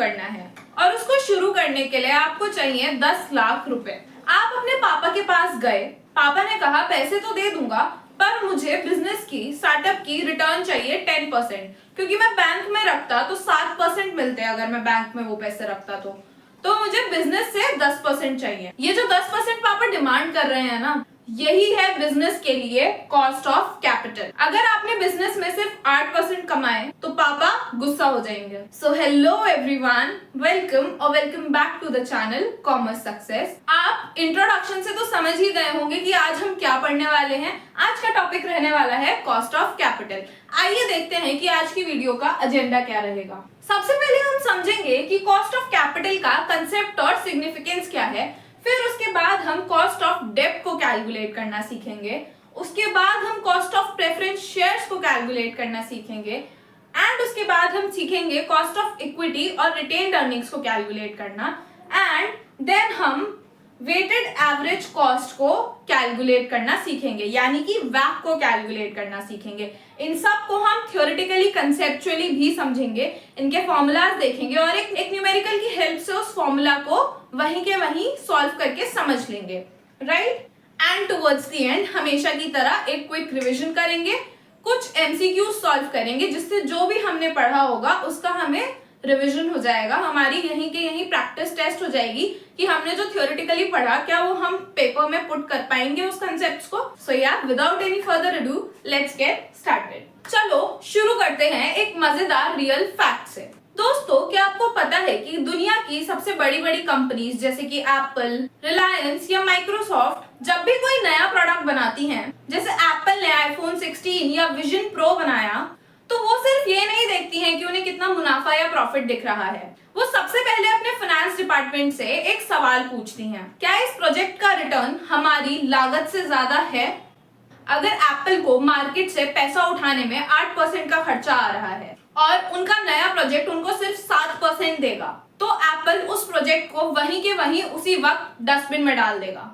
करना है और उसको शुरू करने के लिए आपको चाहिए 10 लाख रुपए। आप अपने पापा के पास गए, पापा ने कहा पैसे तो दे दूंगा पर मुझे बिजनेस की, स्टार्टअप की रिटर्न चाहिए 10%, क्योंकि मैं बैंक में रखता तो 7% मिलते अगर मैं बैंक में वो पैसे रखता तो मुझे बिजनेस से 10% चाहिए। ये जो 10% पापा डिमांड कर रहे हैं ना, यही है बिजनेस के लिए कॉस्ट ऑफ कैपिटल। अगर आपने बिजनेस में सिर्फ 8% कमाए तो पापा गुस्सा हो जाएंगे। सो हेलो एवरीवन, वेलकम और welcome back to the channel commerce success. आप इंट्रोडक्शन से तो समझ ही गए होंगे कि आज हम क्या पढ़ने वाले हैं। आज का टॉपिक रहने वाला है कॉस्ट ऑफ कैपिटल। आइए देखते हैं कि आज की वीडियो का एजेंडा क्या रहेगा। सबसे पहले हम समझेंगे कि कॉस्ट ऑफ कैपिटल का कंसेप्ट और सिग्निफिकेंस क्या है। फिर उसके बाद हम कॉस्ट ऑफ डेब्ट को कैलकुलेट करना सीखेंगे। उसके बाद हम कॉस्ट ऑफ प्रेफरेंस शेयर्स को कैलकुलेट करना सीखेंगे एंड उसके बाद हम सीखेंगे कॉस्ट ऑफ इक्विटी और रिटेन्ड अर्निंग्स को कैलकुलेट करना एंड देन हम वेटेड एवरेज कॉस्ट को कैलकुलेट करना सीखेंगे, यानी कि वैक को कैलकुलेट करना सीखेंगे। इन सब को हम थ्योरेटिकली कंसेप्चुअली भी समझेंगे, इनके फॉर्मूलाज देखेंगे और एक न्यूमेरिकल की हेल्प से उस फॉर्मूला को वहीं के वहीं सॉल्व करके समझ लेंगे, right. And towards the end हमेशा की तरह एक क्विक रिविजन करेंगे, कुछ एमसीक्यू सॉल्व करेंगे जिससे जो भी हमने पढ़ा होगा उसका हमें रिवीजन हो जाएगा। हमारी यहीं के यहीं प्रैक्टिस टेस्ट हो जाएगी कि हमने जो थ्योरेटिकली पढ़ा क्या वो हम पेपर में पुट कर पाएंगे उस कंसेप्ट्स को। सो या without any further ado let's get started. चलो शुरू करते हैं एक मजेदार रियल फैक्ट से। दोस्तों, क्या आपको पता है कि दुनिया की सबसे बड़ी बड़ी कंपनीज जैसे कि एप्पल, रिलायंस या माइक्रोसॉफ्ट जब भी कोई नया प्रोडक्ट बनाती हैं, जैसे एप्पल ने आईफोन 16 या विजन प्रो बनाया, तो वो सिर्फ ये नहीं देखती हैं कि उन्हें कितना मुनाफा या प्रॉफिट दिख रहा है। वो सबसे पहले अपने फाइनेंस डिपार्टमेंट से एक सवाल पूछती हैं, क्या इस प्रोजेक्ट का रिटर्न हमारी लागत से ज्यादा है? अगर एप्पल को मार्केट से पैसा उठाने में 8% का खर्चा आ रहा है और उनका नया प्रोजेक्ट उनको सिर्फ 7% देगा, तो एप्पल उस प्रोजेक्ट को वहीं के वहीं उसी वक्त डस्टबिन में डाल देगा।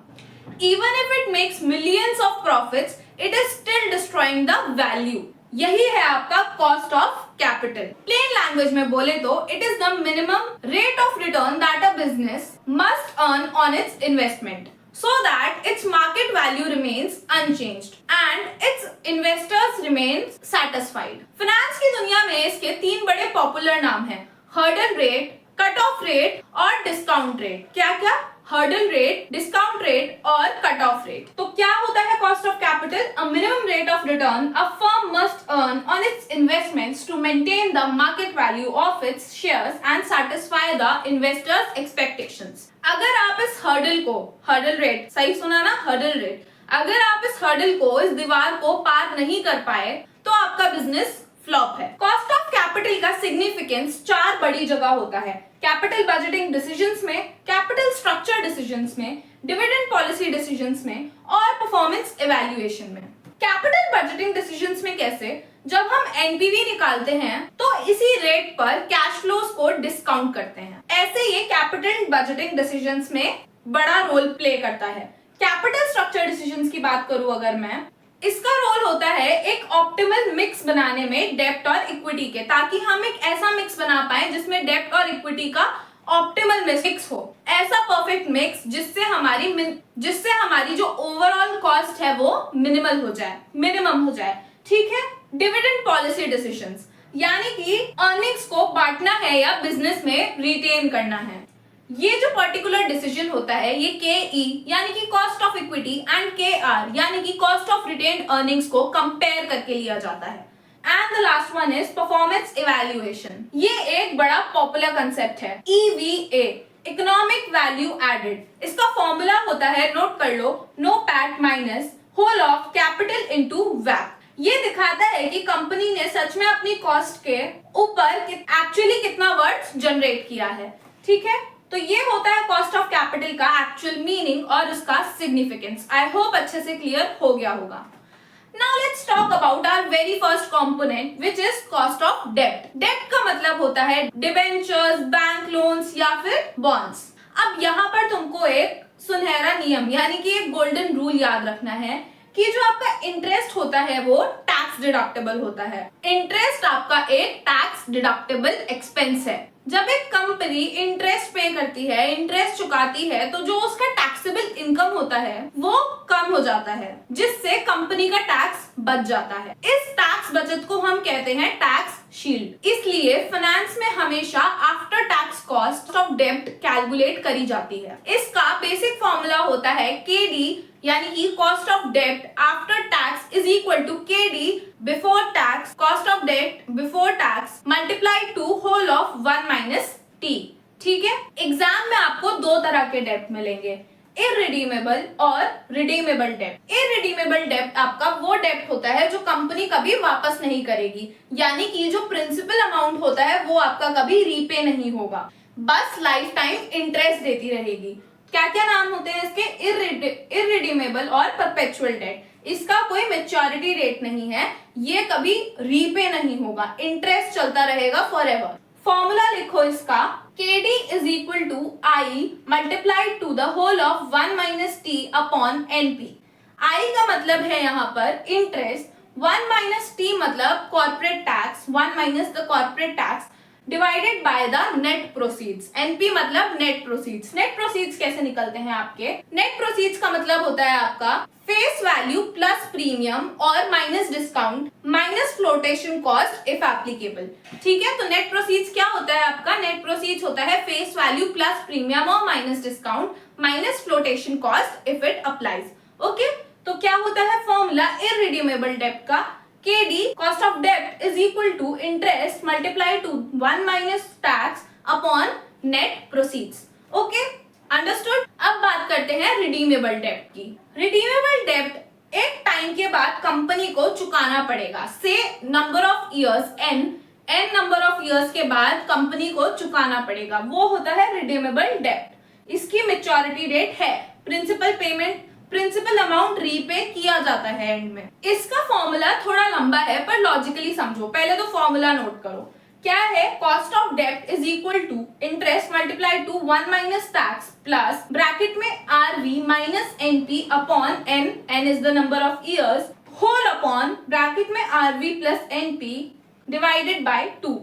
Even if it makes millions of profits, it is still destroying the value. यही है आपका cost of capital. Plain language में बोले तो it is the minimum rate of return that a business must earn on it's investment so that its market value remains unchanged and its investors remains satisfied. Finance की दुनिया में इसके 3 बड़े popular नाम हैं, hurdle rate, cut off rate और discount rate. क्या क्या? हर्डल रेट, डिस्काउंट रेट और कट ऑफ रेट। तो क्या होता है cost of capital? A minimum rate of return a firm must earn on its investments to maintain the market value of its shares and satisfy the investors expectations. अगर आप इस hurdle को, hurdle rate, सही सुना ना, hurdle rate, अगर आप इस हर्डल को, इस दीवार को पार नहीं कर पाए तो आपका बिजनेस फ्लॉप है। कॉस्ट ऑफ कैपिटल का सिग्निफिकेंस 4 बड़ी जगह होता है, कैपिटल बजटिंग डिसीजंस में, कैपिटल स्ट्रक्चर डिसीजंस में, डिविडेंड पॉलिसी डिसीजंस में और परफॉर्मेंस इवैल्यूएशन में। कैपिटल बजटिंग डिसीजंस में कैसे? जब हम एनपीवी निकालते हैं तो इसी रेट पर कैश फ्लोज को डिस्काउंट करते हैं। ऐसे ये कैपिटल बजटिंग डिसीजंस में बड़ा रोल प्ले करता है। कैपिटल स्ट्रक्चर डिसीजंस की बात करूं अगर मैं, इसका रोल होता है एक ऑप्टिमल मिक्स बनाने में डेब्ट और इक्विटी के, ताकि हम एक ऐसा मिक्स बना पाए जिसमें डेब्ट और इक्विटी का ऑप्टिमल मिक्स हो, ऐसा परफेक्ट मिक्स जिससे हमारी जो ओवरऑल कॉस्ट है वो मिनिमम हो जाए। ठीक है। डिविडेंड पॉलिसी डिसीजंस, यानी कि अर्निंग्स को बांटना है या बिजनेस में रिटेन करना है। ये जो पर्टिकुलर डिसीजन होता है ये KE यानी कि cost of equity and KR यानी कि कॉस्ट ऑफ रिटेन्ड अर्निंग्स को कंपेयर करके लिया जाता है। And the last one is performance evaluation. ये एक बड़ा पॉपुलर कंसेप्ट है, EVA, इकोनॉमिक वैल्यू एडेड। इसका फॉर्मूला होता है, नोट कर लो, NOPAT minus whole of capital into वैक। ये दिखाता है कि कंपनी ने सच में अपनी कॉस्ट के ऊपर एक्चुअली कितना वर्थ जनरेट किया है। ठीक है, तो ये होता है कॉस्ट ऑफ कैपिटल का एक्चुअल मीनिंग और उसका सिग्निफिकेंस। आई होप अच्छे से क्लियर हो गया होगा। Now let's talk about our very first component which is cost of डेब्ट। डेब्ट का मतलब होता है डिबेंचर्स, बैंक लोन्स या फिर बॉन्ड्स। अब यहाँ पर तुमको एक सुनहरा नियम यानी कि एक गोल्डन रूल याद रखना है कि जो आपका इंटरेस्ट होता है वो टैक्स डिडक्टेबल होता है। इंटरेस्ट आपका एक टैक्स डिडक्टेबल एक्सपेंस है। जब एक कंपनी इंटरेस्ट पे करती है, इंटरेस्ट चुकाती है, तो जो उसका टैक्सेबल इनकम होता है वो कम हो जाता है, जिससे कंपनी का टैक्स बच जाता है। इस टैक्स बचत को हम कहते हैं टैक्स शील्ड। इसलिए फाइनेंस में हमेशा आफ्टर टैक्स कॉस्ट ऑफ डेब्ट कैलकुलेट करी जाती है। इसका बेसिक फॉर्मूला होता है केडी, यानी कि कॉस्ट ऑफ डेब्ट after tax is equal to KD before tax, cost of डेब्ट before tax multiply two whole of 1 minus T. ठीक है, एग्जाम में आपको दो तरह के डेब्ट मिलेंगे, इररिडीमेबल और रिडीमेबल डेब्ट। इररिडीमेबल डेब्ट आपका वो डेब्ट होता है जो कंपनी कभी वापस नहीं करेगी, यानी कि जो प्रिंसिपल अमाउंट होता है वो आपका कभी रीपे नहीं होगा, बस लाइफ टाइम इंटरेस्ट देती रहेगी। क्या क्या नाम होते हैं इसके? इररिडीमेबल और परपेचुअल डेट। इसका कोई मैच्योरिटी डेट नहीं है, ये कभी रीपे नहीं होगा, इंटरेस्ट चलता रहेगा फॉरएवर। फॉर्मूला लिखो इसका, KD is equal to I multiplied to the whole of 1 minus T upon NP। I का मतलब है यहाँ पर इंटरेस्ट, 1 minus T मतलब corporate tax, 1 minus the corporate tax divided by the net proceeds. NP मतलब net proceeds. Net proceeds कैसे निकलते हैं आपके? नेट प्रोसीड्स का मतलब होता है आपका फेस वैल्यू प्लस प्रीमियम और minus discount minus flotation cost if applicable. ठीक है, तो नेट प्रोसीड्स क्या होता है आपका? नेट प्रोसीड्स होता है फेस वैल्यू प्लस प्रीमियम और minus discount minus flotation cost if it applies. Okay, तो क्या होता है फॉर्मूला इररिडीमेबल डेब्ट का? KD cost of debt is equal to interest multiplied to 1 minus tax upon net proceeds। Okay, understood. अब बात करते हैं रिडीमेबल डेब्ट की। रिडीमेबल डेब्ट एक टाइम के बाद कंपनी को चुकाना पड़ेगा, से number of years n number of years के बाद कंपनी को चुकाना पड़ेगा, वो होता है रिडीमेबल डेब्ट। इसकी मैच्योरिटी डेट है, principal payment, principal amount repay किया जाता है एंड में। इसका फॉर्मूला थोड़ा लंबा है पर लॉजिकली समझो। पहले तो फॉर्मूला नोट करो, क्या है? कॉस्ट ऑफ डेब्ट is equal to interest multiply to 1 minus tax plus bracket में RV minus NP upon N is the number of years, whole upon bracket में RV plus NP divided by 2।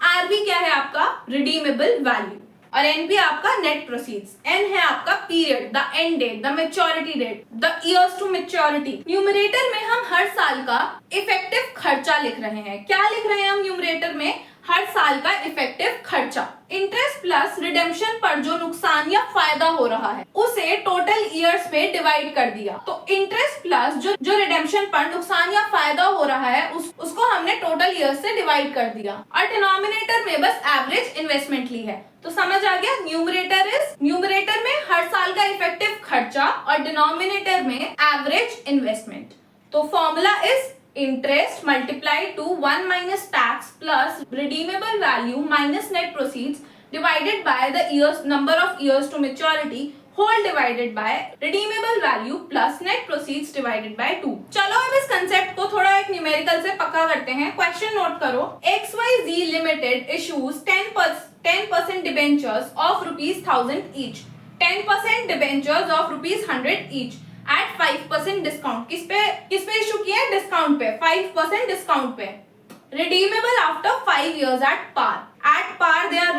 RV क्या है आपका? Redeemable value, और NP आपका net proceeds. N है आपका period, the end date, the maturity date, the years to maturity. Numerator में हम हर साल का इफेक्टिव खर्चा लिख रहे हैं। क्या लिख रहे हैं हम न्यूमरेटर में? हर साल का इफेक्टिव खर्चा। इंटरेस्ट प्लस रिडेम्पशन पर जो नुकसान या फायदा हो रहा है उसे टोटल इयर्स में डिवाइड कर दिया। तो इंटरेस्ट प्लस जो रिडेम्पशन पर नुकसान या फायदा हो रहा है उसको हमने टोटल इयर्स से डिवाइड कर दिया, और डिनोमिनेटर में बस एवरेज इन्वेस्टमेंट ली है। तो समझ आ गया, न्यूमरेटर में हर साल का इफेक्टिव खर्चा और डिनोमिनेटर में एवरेज इन्वेस्टमेंट। तो formula is interest multiplied to 1 minus tax plus redeemable value minus net proceeds divided by the years number of years to maturity whole divided by redeemable value plus net proceeds divided by 2। चलो अब इस concept को थोड़ा एक numerical से पक्का करते हैं। क्वेश्चन नोट करो, XYZ Limited issues 10% debentures of ₹1000 each, 10% debentures of ₹100 each at 5% discount. किस पे इशू किया है? डिस्काउंट पे, 5% डिस्काउंट पे। Redeemable after 5 years at par they are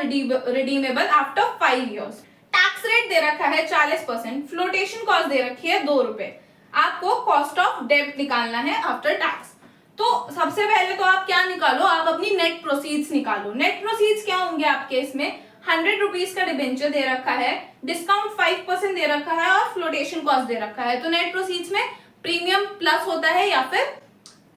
redeemable after 5 years। Tax rate दे रखा है 40%, फ्लोटेशन कॉस्ट दे रखी है ₹2। आपको कॉस्ट ऑफ डेब्ट निकालना है आफ्टर टैक्स। तो सबसे पहले तो आप क्या निकालो? आप अपनी नेट प्रोसीड्स निकालो। नेट प्रोसीड्स क्या होंगे आपके? इसमें ₹100 का डिबेंचर दे रखा है, डिस्काउंट 5% दे रखा है और फ्लोटेशन कॉस्ट दे रखा है। तो नेट प्रोसीड्स में प्रीमियम प्लस होता है या फिर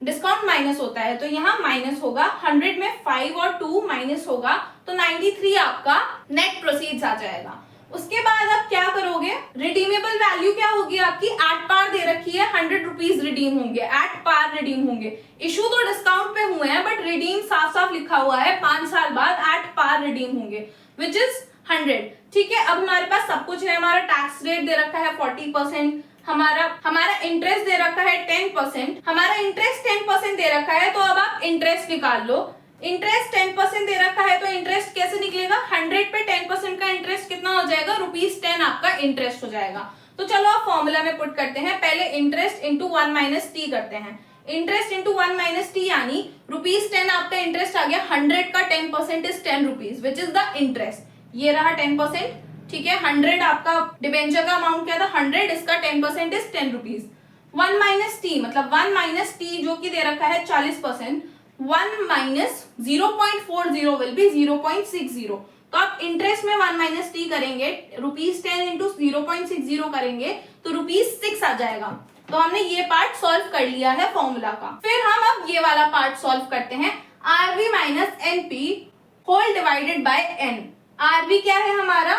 डिस्काउंट माइनस होता है, तो यहाँ माइनस होगा। 100 में 5 और 2 माइनस होगा, तो 93 आपका नेट प्रोसीड्स आ जाएगा। उसके बाद आप क्या करोगे? रिडीमेबल वैल्यू क्या होगी आपकी? एट पार दे रखी है, ₹100 रिडीम होंगे, एट पार रिडीम होंगे। इशू तो डिस्काउंट पे हुए हैं बट रिडीम साफ साफ लिखा हुआ है, 5 साल बाद एट पार रिडीम होंगे, विच इज 100। ठीक है, अब हमारे पास सब कुछ है। हमारा टैक्स रेट दे रखा है 40%, हमारा इंटरेस्ट दे रखा है 10%, हमारा इंटरेस्ट 10% दे रखा है। तो अब आप इंटरेस्ट निकाल लो। इंटरेस्ट 10% दे रखा है तो इंटरेस्ट कैसे निकलेगा? 100 पे 10% का इंटरेस्ट कितना हो जाएगा? ₹10 आपका इंटरेस्ट हो जाएगा। तो चलो आप फॉर्मूला में पुट करते हैं। पहले इंटरेस्ट इंटू 1 माइनस टी करते हैं। इंटरेस्ट इंटू 1 माइनस टी यानी ₹10 आपका इंटरेस्ट आ गया। 100 का 10% is 10 rupees which is the interest. ये रहा 10%, ठीक है। 100 आपका डिबेंचर का अमाउंट क्या था 100, इसका 10% इज 10 रुपीज। 1 माइनस टी मतलब 1 माइनस टी जो कि दे रखा है 40%, 1 माइनस 0.40 विल बी 0.60। तो आप इंटरेस्ट में 1 माइनस टी करेंगे, ₹10 इंटू 0.60 करेंगे तो ₹6 आ जाएगा। तो हमने ये पार्ट सॉल्व कर लिया है फॉर्मूला का। फिर हम अब ये वाला पार्ट सॉल्व करते हैं। RV minus NP whole divided by N. RV क्या है हमारा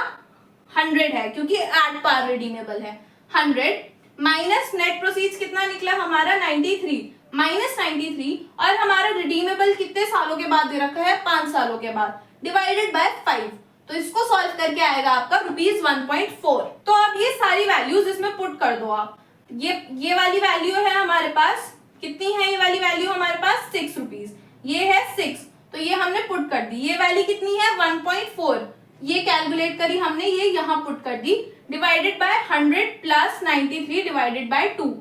100 है क्योंकि एट पार रिडीमेबल है। 100 माइनस नेट प्रोसीड्स कितना निकला हमारा 93 माइनस 93 और हमारा रिडीमेबल कितने सालों के बाद दे रखा है 5 सालों के बाद डिवाइडेड बाय 5। तो इसको सॉल्व करके आएगा आपका ₹1.4। तो अब ये सारी वैल्यूज इसमें पुट कर दो आप। ये वाली वैल्यू है हमारे पास, कितनी है ये वाली वैल्यू हमारे पास 6 रुपीज, ये है 6, तो ये हमने पुट कर दी। ये वैल्यू कितनी है 1.4, ये कैलकुलेट करी हमने, ये यहाँ पुट कर दी divided by 100 plus 93 divided by 2।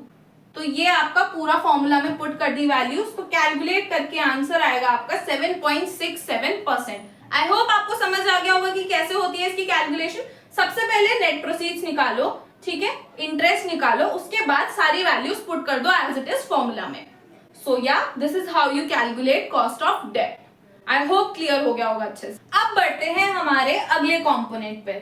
तो ये आपका पूरा फॉर्मूला में पुट कर दी वैल्यूज, तो कैलकुलेट करके आंसर आएगा आपका 7.67%। आई होप आपको समझ आ गया होगा कि कैसे होती है इसकी कैलकुलेशन। सबसे पहले नेट प्रोसीड्स निकालो, ठीक है, इंटरेस्ट निकालो, उसके बाद सारी वैल्यूज पुट कर दो एज इट इज फॉर्मूला में। So yeah this is how you calculate cost of debt. I hope clear हो गया होगा अच्छे से। अब बढ़ते हैं हमारे अगले कंपोनेंट पे,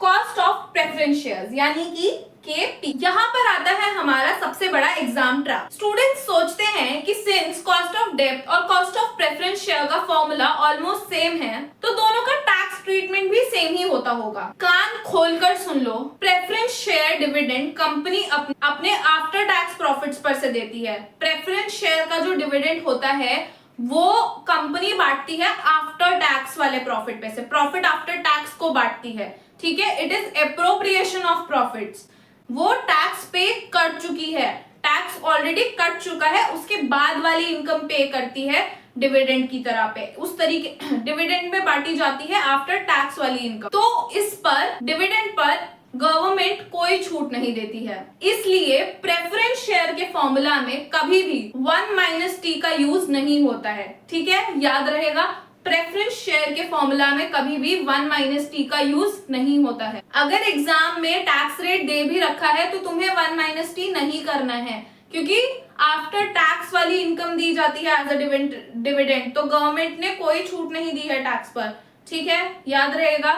कॉस्ट ऑफ प्रेफरेंस शेयर्स यानी कि KP। यहाँ पर आता है हमारा सबसे बड़ा एग्जाम ट्रैप। स्टूडेंट्स सोचते हैं कि सिंस कॉस्ट ऑफ डेब्ट और कॉस्ट ऑफ प्रेफरेंस शेयर का फॉर्मूला ऑलमोस्ट सेम है तो दोनों का टैक्स ट्रीटमेंट भी सेम ही होता होगा। कान खोलकर सुन लो, प्रेफरेंस शेयर डिविडेंड कंपनी अपने आफ्टर टैक्स प्रॉफिट्स पर से देती है। प्रेफरेंस शेयर का जो डिविडेंड होता है वो कंपनी बांटती है आफ्टर टैक्स वाले प्रॉफिट पे से, प्रॉफिट आफ्टर टैक्स को बांटती है, ठीक है। It is appropriation of profits. वो टैक्स पे कर चुकी है, टैक्स ऑलरेडी कट चुका है, उसके बाद वाली इनकम पे करती है डिविडेंड की तरह पे, उस तरीके डिविडेंड में बांटी जाती है आफ्टर टैक्स वाली इनकम। तो इस पर डिविडेंड पर गवर्नमेंट कोई छूट नहीं देती है, इसलिए प्रेफरेंस शेयर के फॉर्मूला में कभी भी 1 माइनस टी का यूज नहीं होता है, ठीक है, याद रहेगा। प्रेफरेंस शेयर के फॉर्मूला में कभी भी 1 माइनस टी का यूज नहीं होता है। अगर एग्जाम में टैक्स रेट दे भी रखा है तो तुम्हें 1 माइनस टी नहीं करना है, क्योंकि आफ्टर टैक्स वाली इनकम दी जाती है एज अ डिविडेंड, तो गवर्नमेंट ने कोई छूट नहीं दी है टैक्स पर, ठीक है, याद रहेगा।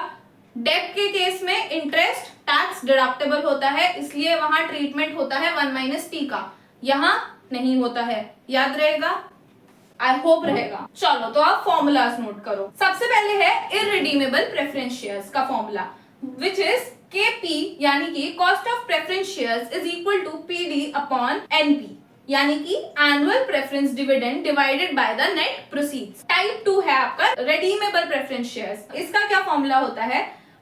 डेब्ट के केस में इंटरेस्ट टैक्स डिडक्टेबल होता है, इसलिए वहां ट्रीटमेंट होता है 1 माइनस टी का, यहाँ नहीं होता है, याद रहेगा। आई होप रहेगा। चलो तो आप फॉर्मूलाज नोट करो। सबसे पहले है इररिडीमेबल प्रेफरेंस शेयर्स का फॉर्मूला विच इज KP यानी कि cost of preference shares is equal to PD upon NP यानी कि annual preference dividend divided by the net proceeds. Type 2 है आपका रिडीमेबल प्रेफरेंस शेयर्स। इसका क्या फॉर्मूला होता है,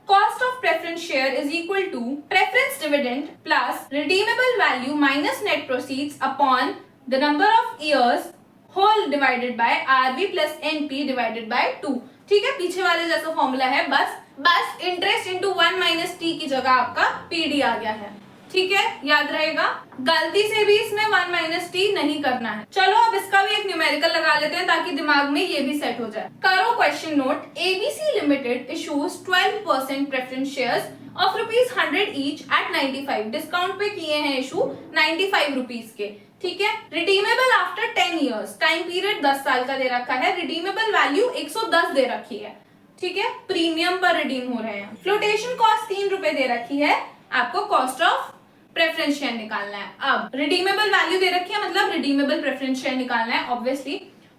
cost of preference share is equal to preference dividend plus redeemable value minus net proceeds upon the number of years whole divided by RV plus NP divided by 2, ठीक है, पीछे वाले जैसा formula है, बस इंटरेस्ट इंटू 1 माइनस टी की जगह आपका PD आ गया है, ठीक है, याद रहेगा। गलती से भी इसमें 1 माइनस टी नहीं करना है। चलो अब इसका भी एक न्यूमेरिकल लगा लेते हैं ताकि दिमाग में ये भी सेट हो जाए। करो question note, ABC limited issues 12% preference shares of ₹100 each eight 95, discount पे किए हैं इशू 95 रुपीज के, ठीक है। Redeemable after 10 years, time period 10 साल का दे रखा है, रिडीमेबल वैल्यू 110 दे रखी है, ठीक है, प्रीमियम पर रिडीम हो रहे हैं। फ्लोटेशन कॉस्ट 3 रुपए दे रखी है, आपको कॉस्ट ऑफ प्रेफरेंस शेयर निकालना है। अब रिडीमेबल वैल्यू दे रखी है मतलब रिडीमेबल प्रेफरेंस शेयर निकालना है ऑब्वियसली।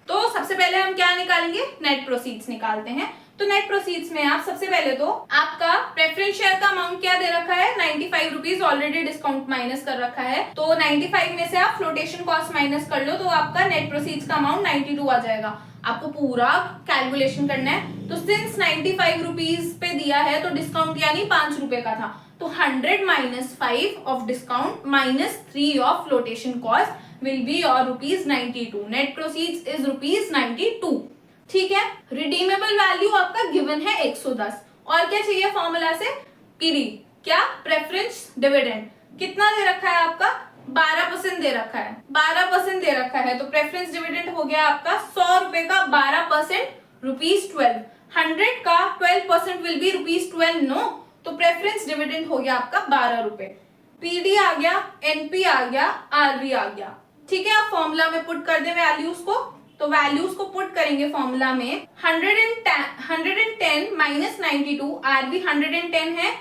तो सबसे पहले हम क्या निकालेंगे, नेट प्रोसीड्स निकालते हैं। तो नेट प्रोसीड्स में आप सबसे पहले तो आपका प्रेफरेंस शेयर का अमाउंट क्या दे रखा है 95 रुपीज, ऑलरेडी डिस्काउंट माइनस कर रखा है, तो 95 में से आप फ्लोटेशन कॉस्ट माइनस कर लो तो आपका नेट प्रोसीड्स का अमाउंट 92 आ जाएगा। आपको पूरा कैलकुलेशन करना है। तो सिंस 95 रुपीज पे दिया है तो डिस्काउंट यानी 5 रुपए का था, तो 100 minus 5 of discount minus 3 of flotation cost will be your ₹92। Net proceeds is ₹92, ठीक है। रिडीमेबल वैल्यू आपका गिवन है 110, और क्या चाहिए फॉर्मूला से, PD, क्या, प्रेफरेंस डिविडेंड, कितना दे रखा है आपका 12% दे रखा है, 12% दे रखा है, तो प्रेफरेंस डिविडेंड हो गया आपका 100 रुपए का 12%, ₹12। 100 का 12% विल बी ₹12, नो, तो प्रेफरेंस डिविडेंड हो गया आपका 12 रुपए। पीडी आ गया, एनपी आ गया, आरवी आ गया। ठीक है, आप फॉर्मूला में पुट कर दे वैल्यूज को, तो वैल्यूज को पुट करेंगे फॉर्मूला में। 110 माइनस 92, आरवी 110 है,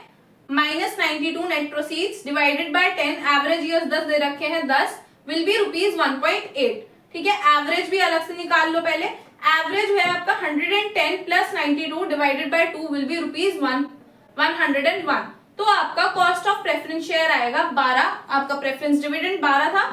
minus 92 net proceeds divided by 10, average years 10 दे रखे हैं, 10 विल बी ₹1.8। ठीक है, एवरेज भी अलग से निकाल लो पहले। एवरेज है आपका 110 plus 92 divided by 2 will be ₹101। तो आपका कॉस्ट ऑफ प्रेफरेंस शेयर आएगा 12, आपका प्रेफरेंस डिविडेंड 12 था,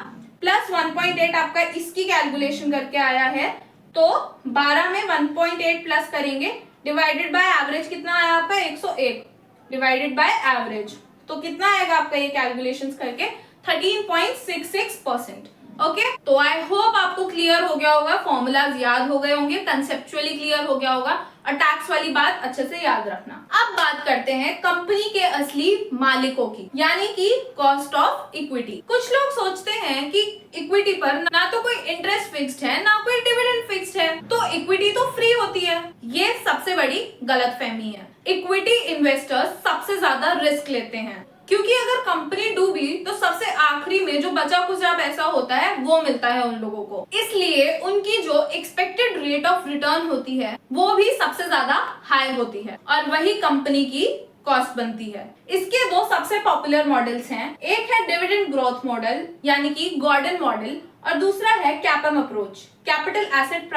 प्लस 1.8 आपका इसकी कैलकुलेशन करके आया है, तो 12 में 1.8 प्लस करेंगे, डिवाइडेड बाय एवरेज कितना आया आपका 101 डिवाइडेड बाय एवरेज, तो कितना आएगा आपका ये कैलकुलेशंस करके 13.66%। ओके, तो आई होप आपको क्लियर हो गया होगा, फॉर्मूलाज याद हो गए होंगे, कंसेप्चुअली क्लियर हो गया होगा, और टैक्स वाली बात अच्छे से याद रखना। अब बात करते हैं कंपनी के असली मालिकों की, यानी कि कॉस्ट ऑफ इक्विटी। कुछ लोग सोचते हैं कि इक्विटी पर ना तो कोई इंटरेस्ट फिक्स्ड है ना कोई डिविडेंड फिक्स्ड है, तो इक्विटी तो फ्री होती है। ये सबसे बड़ी गलतफहमी है। इक्विटी इन्वेस्टर्स सबसे ज्यादा रिस्क लेते हैं, क्योंकि अगर कंपनी डूबी तो सबसे आखिरी में जो बचा कुचा पैसा होता है वो मिलता है उन लोगों को, इसलिए उनकी जो एक्सपेक्टेड रेट ऑफ रिटर्न होती है वो भी सबसे ज्यादा हाई होती है, और वही कंपनी की कॉस्ट बनती है। इसके दो सबसे पॉपुलर मॉडल्स हैं, एक है डिविडेंड ग्रोथ मॉडल यानी कि गॉर्डन मॉडल, और दूसरा है कैपम approach, capital asset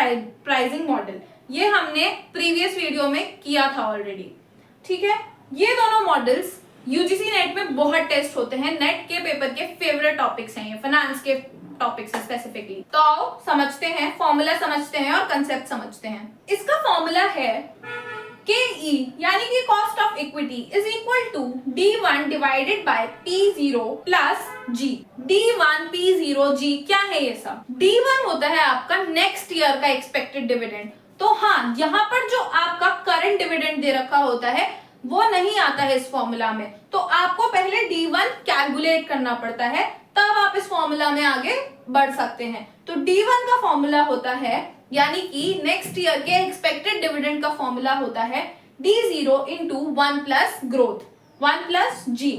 pricing model. ये हमने प्रीवियस वीडियो में किया था ऑलरेडी। ठीक है, ये दोनों मॉडल्स यूजीसी नेट में बहुत टेस्ट होते हैं, नेट के पेपर के फेवरेट टॉपिक्स हैं, ये फाइनेंस के टॉपिक्स हैं स्पेसिफिकली। तो आओ समझते हैं, फॉर्मूला समझते हैं और कंसेप्ट समझते हैं। इसका फॉर्मूला है KE यानी कि cost of equity is equal to D1 divided by P0 plus G। D1 P0 G क्या है ये सब? D1 होता है आपका नेक्स्ट ईयर का एक्सपेक्टेड डिविडेंड। तो हाँ, यहाँ पर जो आपका करंट डिविडेंड दे रखा होता है वो नहीं आता है इस फॉर्मूला में, तो आपको पहले D1 कैलकुलेट करना पड़ता है, तब आप इस फॉर्मूला में आगे बढ़ सकते हैं। तो D1 का फॉर्मूला होता है, यानी कि नेक्स्ट ईयर के एक्सपेक्टेड डिविडेंड का फॉर्मूला होता है D0 into 1 plus growth 1 plus G।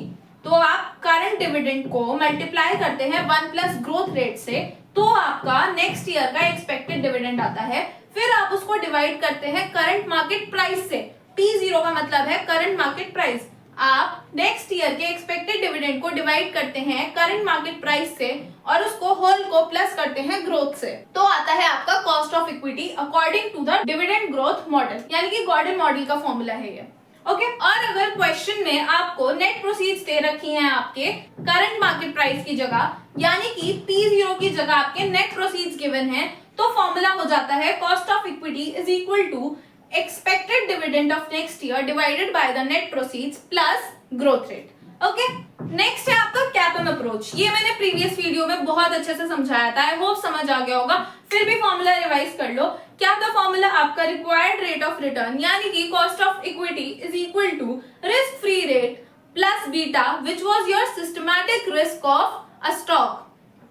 तो आप करंट डिविडेंड को मल्टीप्लाई करते हैं 1 प्लस ग्रोथ रेट से, तो आपका नेक्स्ट ईयर का एक्सपेक्टेड डिविडेंड आता है। फिर आप उसको डिवाइड करते हैं करंट मार्केट प्राइस से, P0 का मतलब है करंट मार्केट प्राइस। आप नेक्स्ट ईयर के एक्सपेक्टेड डिविडेंड को डिवाइड करते हैं करंट मार्केट प्राइस से और उसको होल को प्लस करते हैं ग्रोथ से, तो आता है आपका cost of equity according to the dividend growth model, यानी कि गॉर्डन मॉडल का फॉर्मूला है ये। ओके, और अगर क्वेश्चन में आपको नेट प्रोसीड्स दे रखी हैं आपके करंट मार्केट प्राइस की जगह, यानी कि P0 की जगह आपके नेट प्रोसीड्स गिवन है, तो फॉर्मूला हो जाता है cost of equity is equal to expected dividend of next year divided by the net proceeds plus growth rate. Okay, next है आपका कैपम अप्रोच। ये मैंने प्रीवियस वीडियो में बहुत अच्छे से समझाया था, आई होप समझ आ गया होगा। फिर भी फॉर्मूला रिवाइज कर लो। क्या था फॉर्मूला आपका? रिक्वायर्ड रेट ऑफ रिटर्न यानी कि cost of equity is equal to risk free rate plus beta which was your systematic risk of a stock.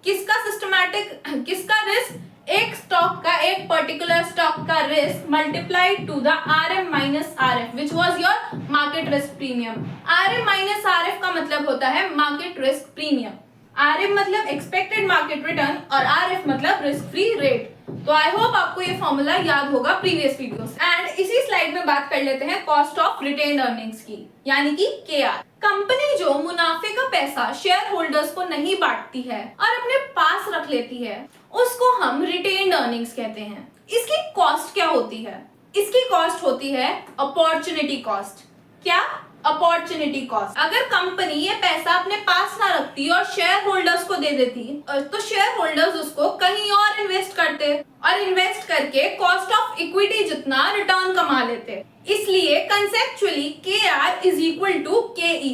किसका सिस्टमैटिक, किसका रिस्क? एक स्टॉक का, एक पर्टिकुलर स्टॉक का risk multiplied to the RM minus RF which was your market risk premium. RM minus RF का मतलब होता है मार्केट रिस्क प्रीमियम। RM मतलब एक्सपेक्टेड मार्केट रिटर्न और RF मतलब रिस्क फ्री रेट। तो आई होप आपको ये फॉर्मूला याद होगा प्रीवियस वीडियोस। एंड इसी स्लाइड में बात कर लेते हैं कॉस्ट ऑफ रिटेन्ड अर्निंग्स की, यानी कि KR। कंपनी जो मुनाफे का पैसा शेयर होल्डर्स को नहीं बांटती है और अपने पास रख लेती है, उसको हम रिटेन्ड अर्निंग्स कहते हैं। इसकी कॉस्ट क्या होती है? इसकी कॉस्ट होती है अपॉर्चुनिटी कॉस्ट। क्या? Opportunity cost. अगर कंपनी ये पैसा अपने पास ना रखती और शेयर होल्डर्स को दे देती, तो शेयर होल्डर्स उसको कहीं और इन्वेस्ट करते और इन्वेस्ट करके कॉस्ट ऑफ इक्विटी जितना रिटर्न कमा लेते। इसलिए conceptually KR is equal to KE।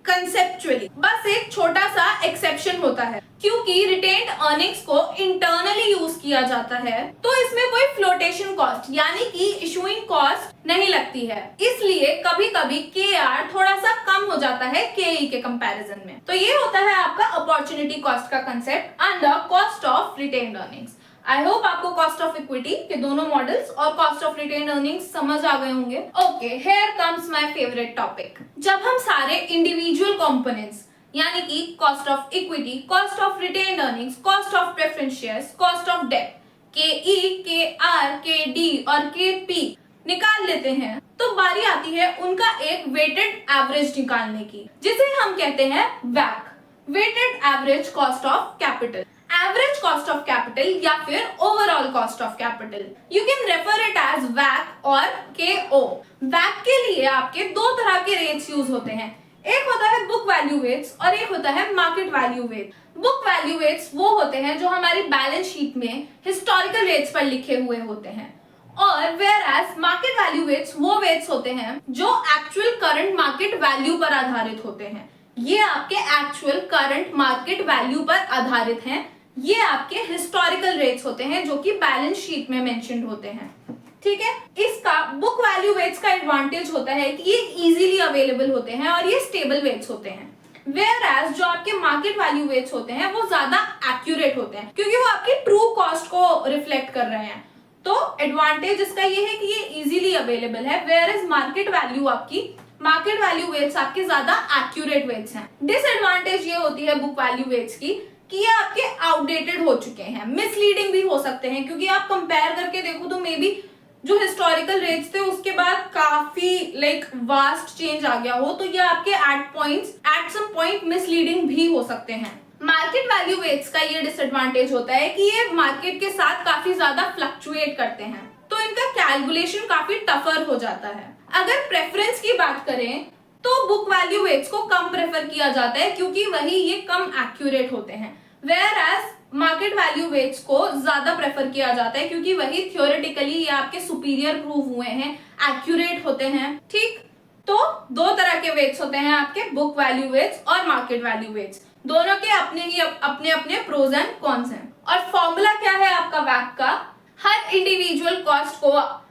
Conceptually. बस एक छोटा सा एक्सेप्शन होता है, क्योंकि रिटेन्ड अर्निंग्स को इंटरनली यूज किया जाता है तो इसमें कोई फ्लोटेशन कॉस्ट यानी कि इशूइंग कॉस्ट नहीं लगती है, इसलिए कभी कभी KR थोड़ा सा कम हो जाता है KE के कंपैरिजन में। तो ये होता है आपका अपॉर्चुनिटी कॉस्ट का concept under cost of retained earnings. I hope आपको कॉस्ट ऑफ इक्विटी के दोनों मॉडल्स और कॉस्ट ऑफ रिटेन्ड अर्निंग्स समझ आ गए होंगे। Okay, here comes my favourite topic. जब हम सारे इंडिविजुअल कंपोनेंट्स यानी कि cost of equity, cost of retained earnings, cost of preference shares, cost of debt KE, KR, KD और KP निकाल लेते हैं तो बारी आती है उनका एक वेटेड एवरेज निकालने की, जिसे हम कहते हैं WACC, weighted average cost of capital, average cost of capital या फिर overall cost of capital. You can refer it as WACC और KO। WACC के लिए आपके दो तरह के रेट्स यूज होते हैं, एक होता है बुक वैल्यू वेट्स और एक होता है market value weight. Book value weights वो होते हैं जो हमारी बैलेंस शीट में हिस्टोरिकल रेट्स पर लिखे हुए होते हैं, और वेयरएज मार्केट वैल्यू वेट्स वो वेट्स होते हैं जो एक्चुअल करंट मार्केट वैल्यू पर आधारित होते हैं। ये आपके एक्चुअल करंट मार्केट वैल्यू पर आधारित हैं, ये आपके हिस्टोरिकल रेट्स होते हैं जो कि बैलेंस शीट में मेंशन्ड होते हैं। ठीक है, इसका बुक वैल्यू वेट्स का एडवांटेज होता है कि ये इजीली अवेलेबल होते हैं और ये स्टेबल वेट्स होते हैं, वेयरएज जो आपके मार्केट वैल्यू वेट्स होते हैं वो ज्यादा एक्यूरेट होते हैं क्योंकि वो आपकी ट्रू कॉस्ट को रिफ्लेक्ट कर रहे हैं। तो एडवांटेज इसका ये है कि ये इजीली अवेलेबल है, वेयरएज मार्केट वैल्यू वेट्स आपके ज्यादा एक्यूरेट वेट्स हैं। डिसएडवांटेज ये होती है बुक वैल्यू वेट्स की कि ये आपके आउटडेटेड हो चुके हैं, मिसलीडिंग भी हो सकते हैं, क्योंकि आप कंपेयर करके देखो तो मे बी जो हिस्टोरिकल रेट्स थे उसके बाद काफी वास्ट चेंज आ गया हो, तो ये आपके एट सम पॉइंट मिसलीडिंग भी हो सकते हैं। मार्केट वैल्यू वेट्स का ये डिसएडवांटेज होता है कि ये मार्केट के साथ काफी ज्यादा फ्लक्चुएट करते हैं, तो इनका कैलकुलेशन काफी टफर हो जाता है। अगर प्रेफरेंस की बात करें तो बुक वैल्यू वेट्स को कम प्रेफर किया जाता है क्योंकि वही ये कम एक्यूरेट होते हैं, वेयरएज मार्केट वैल्यू वेट्स को ज्यादा प्रेफर किया जाता है क्योंकि वही थ्योरेटिकली ये आपके सुपीरियर प्रूव हुए हैं, एक्यूरेट होते हैं। ठीक, तो दो तरह के वेट्स होते हैं आपके, बुक वैल्यू वेट्स और मार्केट वैल्यू वेट्स। दोनों के अपने अपने प्रोज एंड कॉन्स हैं। और फॉर्मूला क्या है आपका WACC का? हर इंडिविजुअल कॉस्ट को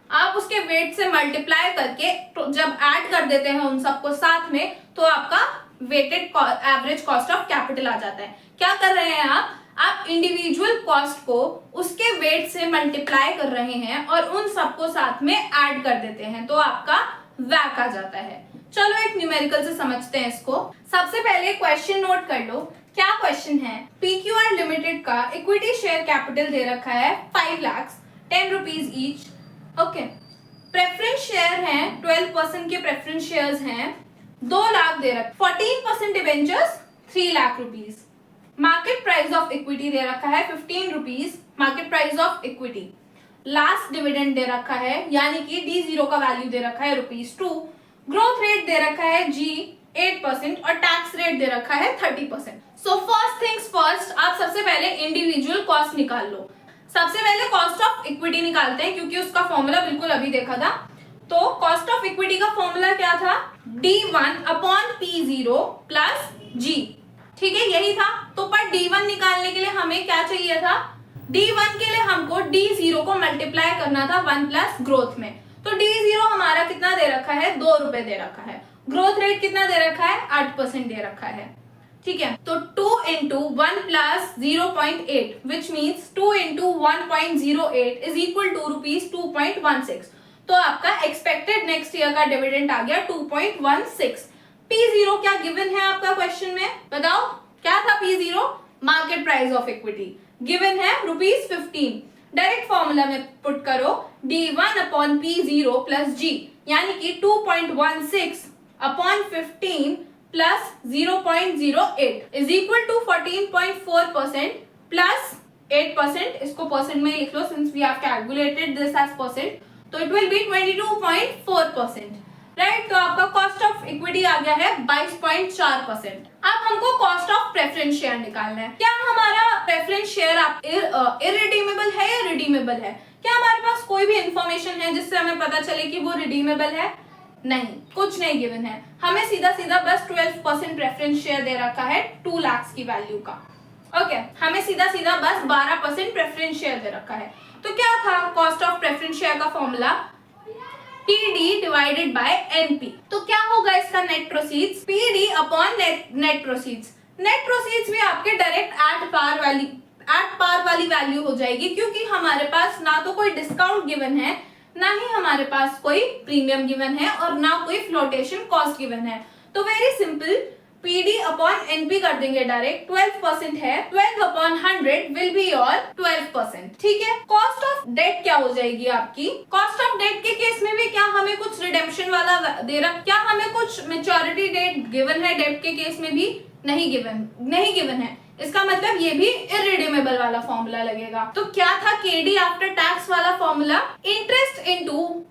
आप उसके वेट से मल्टीप्लाई करके जब ऐड कर देते हैं उन सबको साथ में, तो आपका weighted average cost of capital आ जाता है। क्या कर रहे हैं आप इंडिविजुअल कॉस्ट को उसके वेट से मल्टीप्लाई कर रहे हैं और उन सबको साथ में ऐड कर देते हैं, तो आपका WACC आ जाता है। चलो एक न्यूमेरिकल से समझते हैं इसको। सबसे पहले क्वेश्चन नोट कर लो। क्या क्वेश्चन है? PQR लिमिटेड का इक्विटी शेयर कैपिटल दे रखा है 5 lakh 10 rupees each. Okay, preference share हैं 12% के प्रेफरेंस शेयर्स हैं 2 लाख दे रखा, 14% debentures 3 lakh rupees. Market price of equity दे रखा है 15 rupees, market price of equity. Last dividend दे रखा है यानी कि D0 का वैल्यू दे रखा है ₹2। ग्रोथ रेट दे रखा है G 8% और टैक्स रेट दे रखा है 30%। सो फर्स्ट थिंग्स फर्स्ट, आप सबसे पहले इंडिविजुअल कॉस्ट निकाल लो। सबसे पहले कॉस्ट ऑफ इक्विटी निकालते हैं क्योंकि उसका फॉर्मूला बिल्कुल अभी देखा था। तो कॉस्ट ऑफ इक्विटी का फॉर्मूला क्या था? D1 upon P0 plus G। ठीक है, यही था। तो पर D1 निकालने के लिए हमें क्या चाहिए था? D1 के लिए हमको D0 को मल्टीप्लाई करना था 1 प्लस ग्रोथ में। तो D0 हमारा कितना दे रखा है? 2 रुपए दे रखा है। ग्रोथ रेट कितना दे रखा है? 8% दे रखा है। ठीक है, तो 2 into 1 plus 0.8 which means 2 into 1.08 is equal to ₹2.16। तो आपका एक्सपेक्टेड नेक्स्ट ईयर का डिविडेंड आ गया 2.16। P0 क्या गिवन है आपका क्वेश्चन में? बताओ क्या था P0? Market price of equity given है ₹15। डायरेक्ट फॉर्मूला में पुट करो D1 upon P0 plus G, यानी कि 2.16 upon 15 plus 0.08 is equal to 14.4% plus 8%। इसको परसेंट में लिख लो since we have calculated this as percent, तो इट विल बी 22.4%। राइट, तो आपका कॉस्ट ऑफ इक्विटी आ गया है 22.4%। अब हमको कॉस्ट ऑफ प्रेफरेंस शेयर निकालना है। क्या हमारा प्रेफरेंस शेयर इररिडीमेबल है या रिडीमेबल है? क्या हमारे पास कोई भी इंफॉर्मेशन है जिससे हमें पता चले कि वो रिडीमेबल है? नहीं, कुछ नहीं गिवन है, हमें सीधा सीधा बस 12% प्रेफरेंस शेयर दे रखा है 2 लाख की वैल्यू का। ओके, हमें सीधा सीधा बस 12% प्रेफरेंस शेयर दे रखा है। तो क्या था कॉस्ट ऑफ प्रेफरेंस शेयर का formula? PD divided by NP। तो क्या होगा इसका net proceeds? PD upon net proceeds. Net proceeds भी आपके डायरेक्ट एट पार वाली वैल्यू हो जाएगी, क्योंकि हमारे पास ना तो कोई डिस्काउंट गिवन है, ना ही हमारे पास कोई प्रीमियम गिवन है, और ना कोई फ्लोटेशन कॉस्ट गिवन है। तो very simple, PD upon NP कर देंगे डायरेक्ट। 12% है, 12 अपॉन 100 विल बी योर 12%। ठीक है। कॉस्ट ऑफ डेट क्या हो जाएगी आपकी? कॉस्ट ऑफ डेट के केस में भी क्या हमें कुछ रिडेम्पशन वाला दे रहा, क्या हमें कुछ मैच्योरिटी डेट गिवन है? डेट के केस में भी नहीं गिवन है। इसका मतलब ये भी इररिडीमेबल वाला फॉर्मूला लगेगा। तो क्या था KD आफ्टर टैक्स वाला formula? Interest into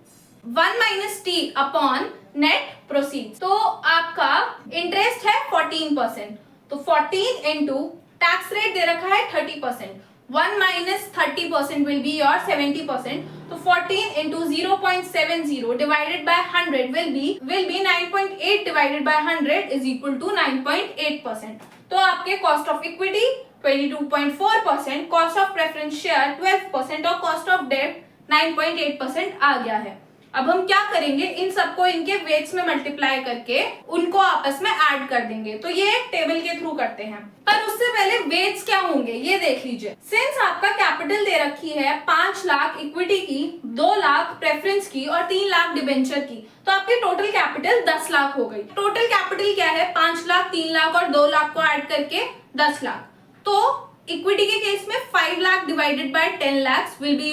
1 minus T upon net proceeds. तो आपका इंटरेस्ट है 14%, तो 14 इंटू टैक्स रेट दे रखा है 30%, 1 माइनस 30% विल बी योर 70%। तो 14 into 0.70 divided by 100 will be 9.8 divided by 100 is equal to 9.8%। तो आपके cost of equity 22.4%, cost of preference share 12% और कॉस्ट ऑफ डेट 9.8% आ गया है। अब हम क्या करेंगे, इन सबको इनके वेट्स में मल्टीप्लाई करके उनको आपस में ऐड कर देंगे। तो ये एक टेबल के थ्रू करते हैं, पर उससे पहले वेट्स क्या होंगे ये देख लीजिए। सिंस आपका कैपिटल दे रखी है 5 लाख इक्विटी की, 2 लाख प्रेफरेंस की और 3 लाख डिबेंचर की, तो आपकी टोटल कैपिटल 10 लाख हो गई। टोटल कैपिटल क्या है? 5 लाख, 3 लाख और 2 लाख को ऐड करके 10 लाख। तो इक्विटी के केस में 5 lakh divided by 10 lakh will be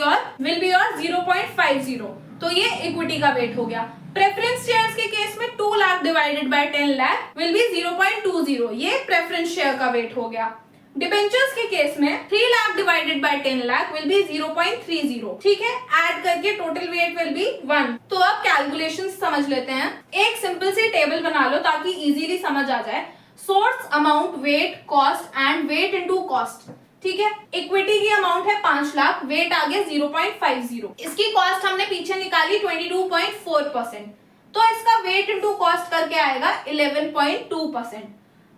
your 0.50। तो ये इक्विटी का वेट हो गया। प्रेफरेंस शेयर्स के केस में 2 lakh divided by 10 lakh will be 0.20, ये प्रेफरेंस शेयर का वेट हो गया। डिबेंचर्स के केस में 3 lakh divided by 10 lakh will be 0.30। ठीक है, ऐड करके टोटल वेट विल बी 1। तो अब कैलकुलेशन समझ लेते हैं। एक सिंपल सी टेबल बना लो ताकि इजीली समझ आ जाए। Source, amount, weight, cost and weight into cost. ठीक है, इक्विटी की अमाउंट है 5 लाख, वेट आ गया 0.50, इसकी कॉस्ट हमने पीछे निकाली 22.4%, तो इसका वेट इनटू कॉस्ट करके आएगा 11.2%।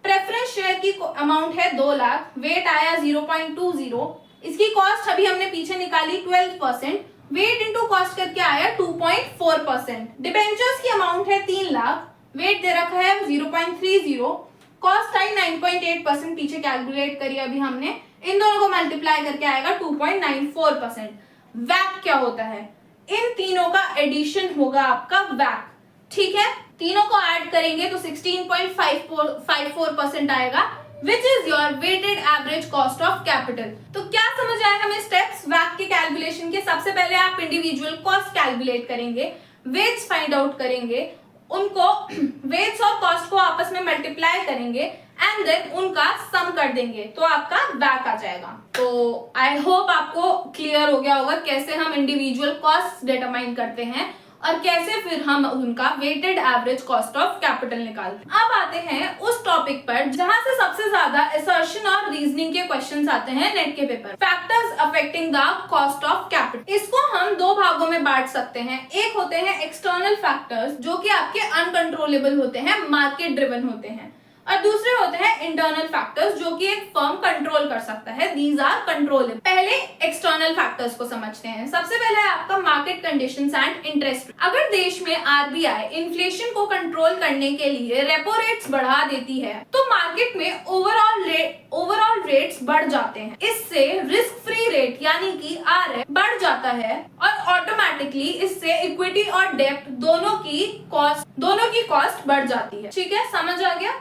प्रेफरेंस शेयर की अमाउंट है 2 लाख, वेट आया 0.20, इसकी कॉस्ट अभी हमने पीछे निकाली 12%, वेट इनटू कॉस्ट करके आया 2.4%। डिबेंचर्स की अमाउंट है 3 लाख, वेट दे रखा है 0.30, कॉस्ट आई 9.8%, पीछे कैलकुलेट करी अभी हमने, इन दोनों को मल्टीप्लाई करके आएगा 2.94%। वैक क्या होता है? इन तीनों का एडिशन होगा आपका वैक। ठीक है, तीनों को ऐड करेंगे तो 16.54% आएगा, which is your weighted average cost of capital. तो क्या समझ आए हमें स्टेप्स वैक के कैलकुलेशन के? सबसे पहले आप इंडिविजुअल कॉस्ट कैलकुलेट करेंगे, वेट्स फाइंड आउट करेंगे, उनको वेट्स और कॉस्ट को आपस में मल्टीप्लाई करेंगे एंड देन उनका सम कर देंगे, तो आपका वैक आ जाएगा। तो आई होप आपको क्लियर हो गया होगा कैसे हम इंडिविजुअल कॉस्ट डिटरमाइन करते हैं और कैसे फिर हम उनका weighted average cost of capital निकालते हैं। अब आते हैं उस टॉपिक पर जहां से सबसे ज्यादा असर्शन और रीजनिंग के क्वेश्चंस आते हैं नेट के paper. Factors affecting the cost of capital. इसको हम 2 भागों में बांट सकते हैं। एक होते हैं एक्सटर्नल फैक्टर्स जो कि आपके अनकंट्रोलेबल होते हैं, मार्केट ड्रिवन होते हैं, और दूसरे होते हैं इंटरनल फैक्टर्स जो कि एक फर्म कंट्रोल कर सकता है। These are controllable. पहले एक्सटर्नल फैक्टर्स को समझते हैं। सबसे पहले है आपका मार्केट कंडीशंस एंड इंटरेस्ट। अगर देश में RBI इन्फ्लेशन को कंट्रोल करने के लिए रेपो रेट्स बढ़ा देती है तो मार्केट में ओवरऑल रेट्स बढ़ जाते हैं। इससे रिस्क फ्री रेट यानी कि RF बढ़ जाता है और ऑटोमेटिकली इससे इक्विटी और डेब्ट दोनों की कॉस्ट बढ़ जाती है। ठीक है, समझ आ गया?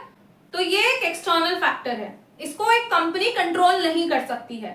तो ये एक एक्सटर्नल फैक्टर है, इसको एक कंपनी कंट्रोल नहीं कर सकती है।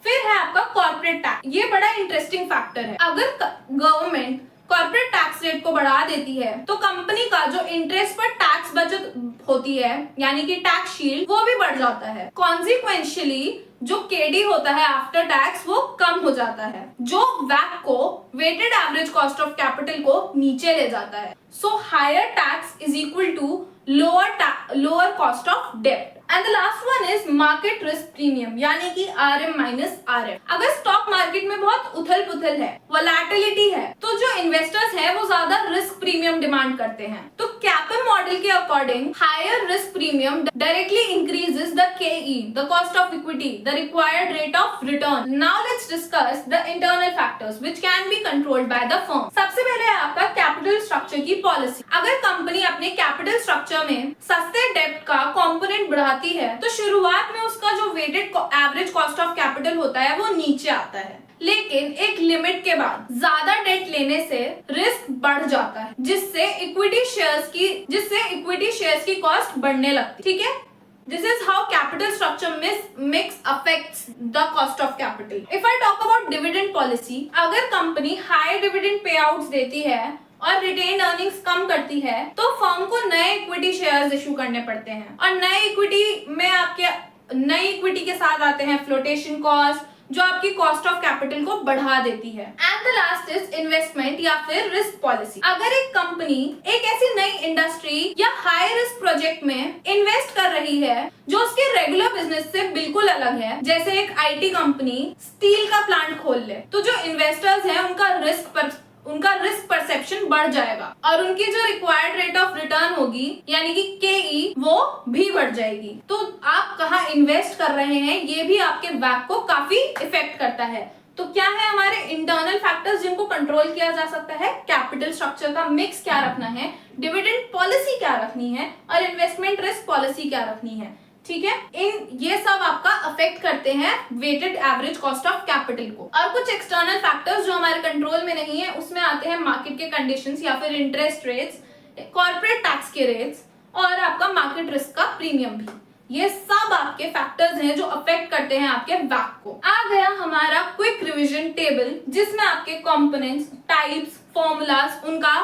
फिर है आपका कॉर्पोरेट टैक्स। ये बड़ा इंटरेस्टिंग फैक्टर है। अगर गवर्नमेंट कॉर्पोरेट टैक्स रेट को बढ़ा देती है तो कंपनी का जो इंटरेस्ट पर टैक्स बचत होती है यानी कि टैक्स शील्ड, वो भी बढ़ जाता है। कॉन्सिक्वेंशियली जो KD होता है आफ्टर टैक्स वो कम हो जाता है, जो वैक को weighted average cost of capital को नीचे ले जाता है। So higher tax is equal to lower cost of डेप्ट। And the last one is market risk premium, यानी कि RM माइनस RF। अगर स्टॉक मार्केट में बहुत उथल पुथल है, वोलेटिलिटी है, तो जो इन्वेस्टर्स हैं वो ज्यादा रिस्क प्रीमियम डिमांड करते हैं। तो कैपम मॉडल के according higher risk premium directly increases the KE, the cost of equity, the required rate of return. Now let's discuss the internal factors which can be controlled by the firm. सबसे पहले है आपका capital structure की policy. अगर company अपने capital structure में सस्ते डेब्ट का कंपोनेंट बढ़ाती है तो शुरुआत में उसका जो weighted average cost of capital होता है वो नीचे आता है, लेकिन एक लिमिट के बाद ज्यादा डेट लेने से रिस्क बढ़ जाता है, जिससे इक्विटी शेयर्स की कॉस्ट बढ़ने लगती है। ठीक है, This is how capital structure mix affects the cost of capital. If I talk about dividend policy, अगर company high dividend pay outs देती है और रिटेन अर्निंग्स कम करती है तो फर्म को नए इक्विटी शेयर्स इशू करने पड़ते हैं, और नए इक्विटी के साथ आते हैं फ्लोटेशन कॉस्ट, जो आपकी कॉस्ट ऑफ कैपिटल को बढ़ा देती है। And the last is investment या फिर रिस्क पॉलिसी। अगर एक कंपनी एक ऐसी नई इंडस्ट्री या हाई रिस्क प्रोजेक्ट में इन्वेस्ट कर रही है जो उसके रेगुलर बिजनेस से बिल्कुल अलग है, जैसे एक IT कंपनी स्टील का प्लांट खोल ले, तो जो इन्वेस्टर्स हैं उनका रिस्क परसेप्शन बढ़ जाएगा और उनकी जो रिक्वायर्ड रेट ऑफ रिटर्न होगी यानी कि KE वो भी बढ़ जाएगी। तो आप कहाँ इन्वेस्ट कर रहे हैं ये भी आपके WACC को काफी इफेक्ट करता है। तो क्या है हमारे इंटरनल फैक्टर्स जिनको कंट्रोल किया जा सकता है? कैपिटल स्ट्रक्चर का मिक्स क्या रखना है, डिविडेंड पॉलिसी क्या रखनी है, और इन्वेस्टमेंट रिस्क पॉलिसी क्या रखनी है। ठीक है, ये सब आपका अफेक्ट करते हैं weighted average cost of capital को। और कुछ एक्सटर्नल फैक्टर्स जो हमारे कंट्रोल में नहीं है, उसमें आते हैं मार्केट के कंडीशंस या फिर इंटरेस्ट रेट्स, कॉर्पोरेट टैक्स के रेट्स और आपका मार्केट रिस्क का प्रीमियम भी। ये सब आपके फैक्टर्स हैं जो अफेक्ट करते हैं आपके WACC को। आ गया हमारा क्विक रिविजन टेबल, जिसमें आपके कंपोनेंट्स, टाइप्स, फॉर्मूलाज, उनका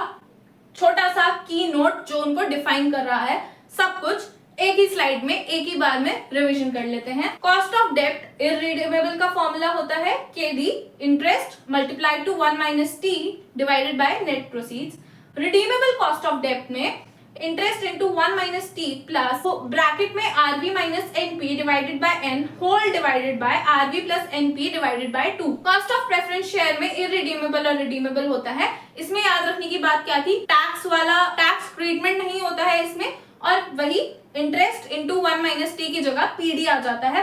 छोटा सा की नोट जो उनको डिफाइन कर रहा है, सब कुछ एक ही स्लाइड में एक ही बार में रिवीजन कर लेते हैं। कॉस्ट ऑफ डेब्ट इररिडीमेबल का फॉर्मूला होता है KD, interest multiplied to 1 minus T divided by net proceeds. Redeemable cost of डेब्ट में interest into 1 minus T plus bracket में RV minus NP divided by N whole divided by RV plus NP divided by 2। Cost of preference share में irredeemable और redeemable होता है। इसमें याद रखने की बात क्या थी, टैक्स ट्रीटमेंट नहीं होता है इसमें, और वही इंटरेस्ट इंटू 1 माइनस T की जगह PD आ जाता है।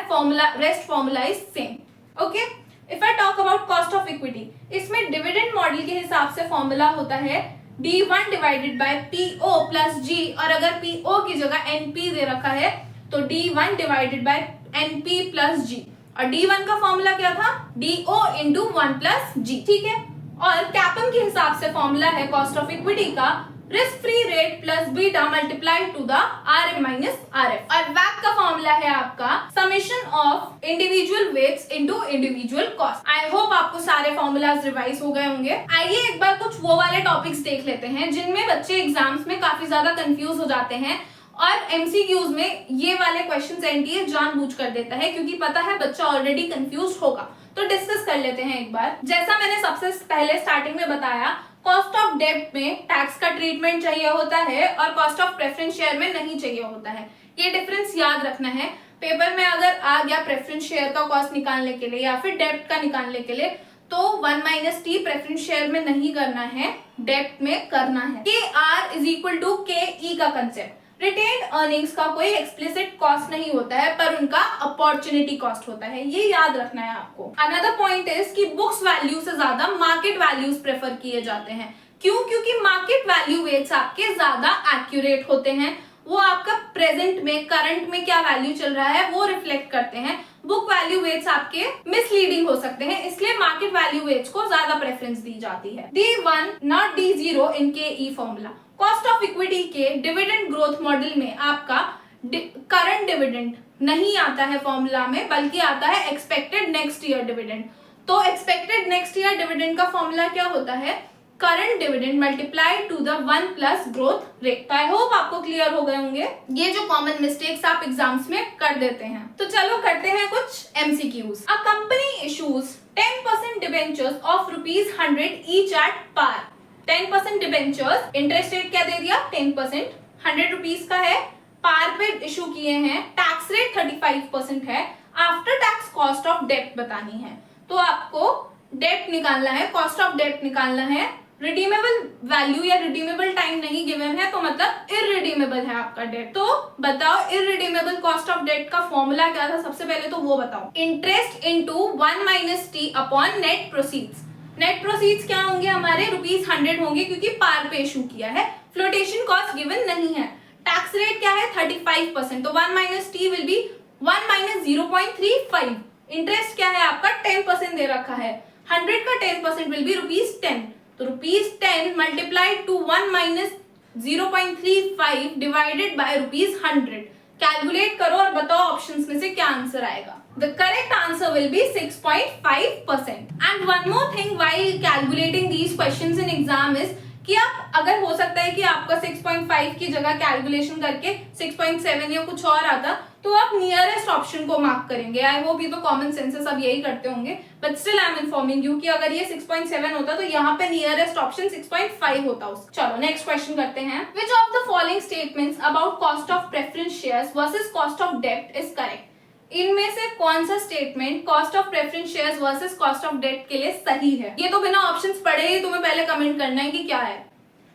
Rest formula is same. Okay, if I talk about cost of equity, इसमें डिविडेंड मॉडल के हिसाब से फॉर्मूला होता है D1 divided bye PO plus G, और अगर PO की जगह NP दे रखा है तो D1 divided bye NP plus G, और D1 का फॉर्मूला क्या था, DO इंटू 1 प्लस G। ठीक है, और कैपम के हिसाब से फॉर्मूला है कॉस्ट ऑफ इक्विटी का risk free rate plus beta multiplied to the RM minus RF, और WACC का फॉर्मूला है आपका summation of individual weights into individual cost. I hope आपको सारे फॉर्मूलाज रिवाइज हो गए होंगे। आइए एक बार कुछ वो वाले टॉपिक्स देख लेते हैं जिनमें बच्चे एग्जाम्स में काफी ज्यादा कंफ्यूज हो जाते हैं, और MCQs में ये वाले क्वेश्चन NTA जानबूझ कर देता है क्योंकि पता है बच्चा ऑलरेडी कंफ्यूज होगा। तो डिस्कस कर लेते हैं एक बार। जैसा मैंने सबसे पहले स्टार्टिंग में बताया, कॉस्ट ऑफ डेब्ट में टैक्स का ट्रीटमेंट चाहिए होता है और कॉस्ट ऑफ प्रेफरेंस शेयर में नहीं चाहिए होता है। ये डिफरेंस याद रखना है। पेपर में अगर आ गया प्रेफरेंस शेयर का कॉस्ट निकालने के लिए या फिर डेब्ट का निकालने के लिए, तो 1 माइनस T प्रेफरेंस शेयर में नहीं करना है, डेब्ट में करना है। KR is equal to KE का कंसेप्ट। रिटेन्ड अर्निंग्स का कोई एक्सप्लिसिट कॉस्ट नहीं होता है, पर उनका अपॉर्चुनिटी कॉस्ट होता है, ये याद रखना है आपको। अनदर पॉइंट इज कि बुक्स वैल्यू से ज्यादा मार्केट वैल्यूज प्रेफर किए जाते हैं। क्यों? क्योंकि मार्केट वैल्यू वेट्स आपके ज्यादा एक्यूरेट होते हैं, वो आपका प्रेजेंट में करंट में क्या वैल्यू चल रहा है वो रिफ्लेक्ट करते हैं। बुक वैल्यू वेट्स आपके मिसलीडिंग हो सकते हैं, इसलिए मार्केट वैल्यू वेट्स को ज्यादा प्रेफरेंस दी जाती है। D1 not D0 in KE formula. Cost of equity के डिविडेंड ग्रोथ मॉडल में आपका करंट डिविडेंड नहीं आता है फॉर्मूला में, बल्कि आता है एक्सपेक्टेड नेक्स्ट ईयर डिविडेंड। तो एक्सपेक्टेड नेक्स्ट ईयर डिविडेंड का फॉर्मूला क्या होता है, current dividend multiply two the 1 plus growth rate. I hope आपको क्लियर हो गए होंगे ये जो कॉमन मिस्टेक्स आप एग्जाम्स में कर देते हैं। तो चलो करते हैं कुछ MCQs। A company issues 10% debentures of ₹100 each at par. 10% debentures, interest rate क्या दे दिया, 10%, ₹100 का है, पार पे इशू किए हैं, टैक्स रेट 35% है, after tax cost of debt बतानी है। तो आपको डेट निकालना है, कॉस्ट ऑफ डेट निकालना है, रिडीमेबल वैल्यू या रिडीमेबल टाइम नहीं गिवन है तो मतलब इररिडीमेबल है आपका डेट। तो बताओ इररिडीमेबल कॉस्ट ऑफ डेट का फॉर्मूला क्या था, सबसे पहले तो वो बताओ। Interest into 1 - t upon net proceeds. Net proceeds क्या होंगे हमारे, ₹100 होंगे क्योंकि पार पे इशू किया है, फ्लोटेशन कॉस्ट गिवन नहीं है। टैक्स रेट क्या है 35%, तो 1 - t विल बी 1 - 0.35। इंटरेस्ट क्या है आपका 10% दे रखा है, 100 का 10% विल बी ₹10। तो ₹10 multiplied to 1 - 0.35 divided by ₹100। Calculate करो और बताओ ऑप्शंस में से क्या आंसर आएगा। The correct answer will be 6.5%. And one more thing while calculating these questions in exam is कि आप अगर हो सकता है कि आपका 6.5 की जगह कैलकुलेशन करके 6.7 या कुछ और आता तो आप नियरेस्ट ऑप्शन को मार्क करेंगे। आई होप ये तो कॉमन सेंस है, सब यही करते होंगे, but still I am informing you कि अगर ये 6.7 होता तो यहाँ पे नियरेस्ट ऑप्शन 6.5 होता उस। चलो नेक्स्ट क्वेश्चन करते हैं। Which of the following statements about cost of preference shares versus cost of debt is correct. इनमें से कौन सा statement cost of preference shares versus cost of debt के लिए सही है। ये तो बिना ऑप्शंस पढ़े ही तुम्हें पहले कमेंट करना है कि क्या है।